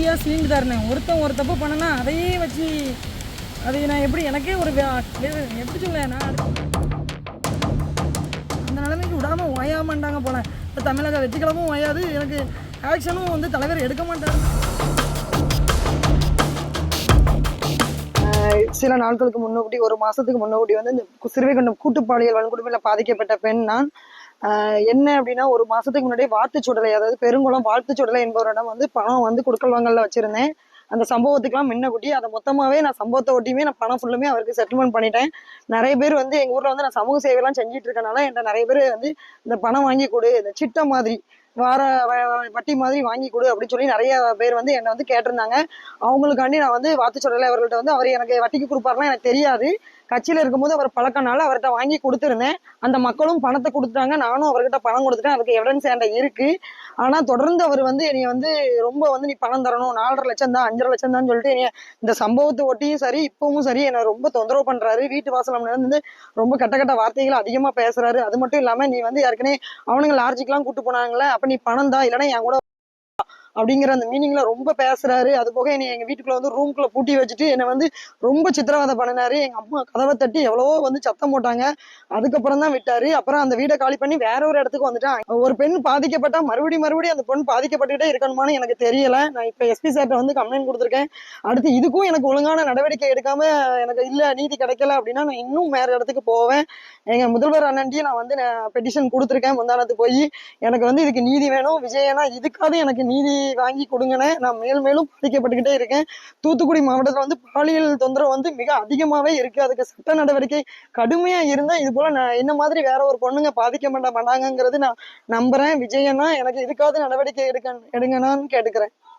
சரியாக சீண்டு தரணேன். ஒரு தப்பு பண்ணனா அதையே வச்சு அதை நான் எப்படி எனக்கே ஒரு எப்படி சொல்ல நான் அந்த நிலைமைக்கு விடாமல் ஓயாமண்டாங்க போல. இப்போ தமிழக வெற்றிக்கிழமும் ஓயாது, எனக்கு ஆக்ஷனும் வந்து தலைவர் எடுக்க மாட்டார். சில நாட்களுக்கு முன்னோடி, ஒரு மாசத்துக்கு முன்னோடி வந்து இந்த சிறுவைகுண்டம் கூட்டுப்பாலியல் வன்கொடுமையில பாதிக்கப்பட்ட பெண் நான். என்ன அப்படின்னா, ஒரு மாசத்துக்கு முன்னாடி வாழ்த்துச்சுடலை, அதாவது பெருங்குளம் வாழ்த்துச்சுடலை என்பவரிடம் வந்து பணம் வந்து குடுக்கல் வாங்கல்ல வச்சிருந்தேன். அந்த சம்பவத்துக்கெல்லாம் முன்னக்கூட்டி அதை மொத்தமாவே நான் சம்பவத்தை ஒட்டியுமே நான் பணம் ஃபுல்லுமே அவருக்கு செட்டில்மெண்ட் பண்ணிட்டேன். நிறைய பேர் வந்து எங்க ஊர்ல வந்து நான் சமூக சேவையெல்லாம் செஞ்சுட்டு இருக்கனால என்கிட்ட நிறைய பேர் வந்து இந்த பணம் வாங்கி கொடு, இந்த சிட்டை மாதிரி வார வட்டி மாதிரி வாங்கி கொடு அப்படின்னு சொல்லி நிறைய பேர் வந்து என்னை வந்து கேட்டிருந்தாங்க. அவங்களுக்காண்டி நான் வந்து வாத்துச்சொடலை அவர்கள்ட்ட வந்து அவர் எனக்கு வட்டிக்கு கொடுப்பாருலாம் எனக்கு தெரியாது. கட்சியில இருக்கும்போது அவர் பழக்கனால அவர்கிட்ட வாங்கி கொடுத்துருந்தேன். அந்த மக்களும் பணத்தை கொடுத்துட்டாங்க, நானும் அவர்கிட்ட பணம் கொடுத்துட்டேன். அதுக்கு எவிடன்ஸ் என்கிட்ட இருக்கு. ஆனா தொடர்ந்து அவர் வந்து என்னை வந்து ரொம்ப வந்து நீ பணம் தரணும், 4.5 லட்சம் தான், 5.5 லட்சம் தான் சொல்லிட்டு என்னைய இந்த சம்பவத்தை ஒட்டியும் சரி இப்பவும் சரி என்னை ரொம்ப தொந்தரவு பண்றாரு. வீட்டு வாசலம் வந்து ரொம்ப கட்ட வார்த்தைகள் அதிகமா பேசுறாரு. அது மட்டும் இல்லாம நீ வந்து ஏற்கனவே அவனுங்க லார்ஜுக்கெல்லாம் கூட்டு போனாங்களே, அப்ப நீ பணம் தான், இல்லைன்னா என் கூட அப்படிங்கிற அந்த மீனிங்ல ரொம்ப பேசுறாரு. அது போக என்னை எங்க வீட்டுக்குள்ள வந்து ரூம்குள்ள பூட்டி வச்சுட்டு என்னை வந்து ரொம்ப சித்திரவதை பண்ணினாரு. எங்க அம்மா கதவை தட்டி எவ்வளவோ வந்து சத்தம் போட்டாங்க. அதுக்கப்புறம் தான் விட்டாரு. அப்புறம் அந்த வீடை காலி பண்ணி வேற ஒரு இடத்துக்கு வந்துட்டான். ஒரு பெண் பாதிக்கப்பட்டா மறுபடியும் அந்த பெண் பாதிக்கப்பட்டுக்கிட்டே இருக்கணுமான்னு எனக்கு தெரியல. நான் இப்ப எஸ்பி சார்ட்ட வந்து கம்ப்ளைண்ட் கொடுத்துருக்கேன். அடுத்து இதுக்கும் எனக்கு ஒழுங்கான நடவடிக்கை எடுக்காம எனக்கு இல்ல நீதி கிடைக்கல அப்படின்னா நான் இன்னும் வேற இடத்துக்கு போவேன். எங்க முதல்வர் அண்ணன்ட்டியும் நான் வந்து பெட்டிஷன் கொடுத்துருக்கேன் முந்தானத்து போய். எனக்கு வந்து இதுக்கு நீதி வேணும், விஜயனா இதுக்காவது எனக்கு நீதி வாங்கி கொடுங்கன்னு நான் மேலும் பாதிக்கப்பட்டுக்கிட்டே இருக்கேன். தூத்துக்குடி மாவட்டத்துல வந்து பாலியல் தொந்தரவு வந்து மிக அதிகமாவே இருக்கு. அதுக்கு சட்ட நடவடிக்கை கடுமையா இருந்தா இது போல நான் என்ன மாதிரி வேற ஒரு பொண்ணுங்க பாதிக்க மாட்டாங்கிறது நான் நம்புறேன். விஜயனா எனக்கு இதுக்காவது நடவடிக்கை எடுங்கன்னு கேட்டுக்கிறேன்.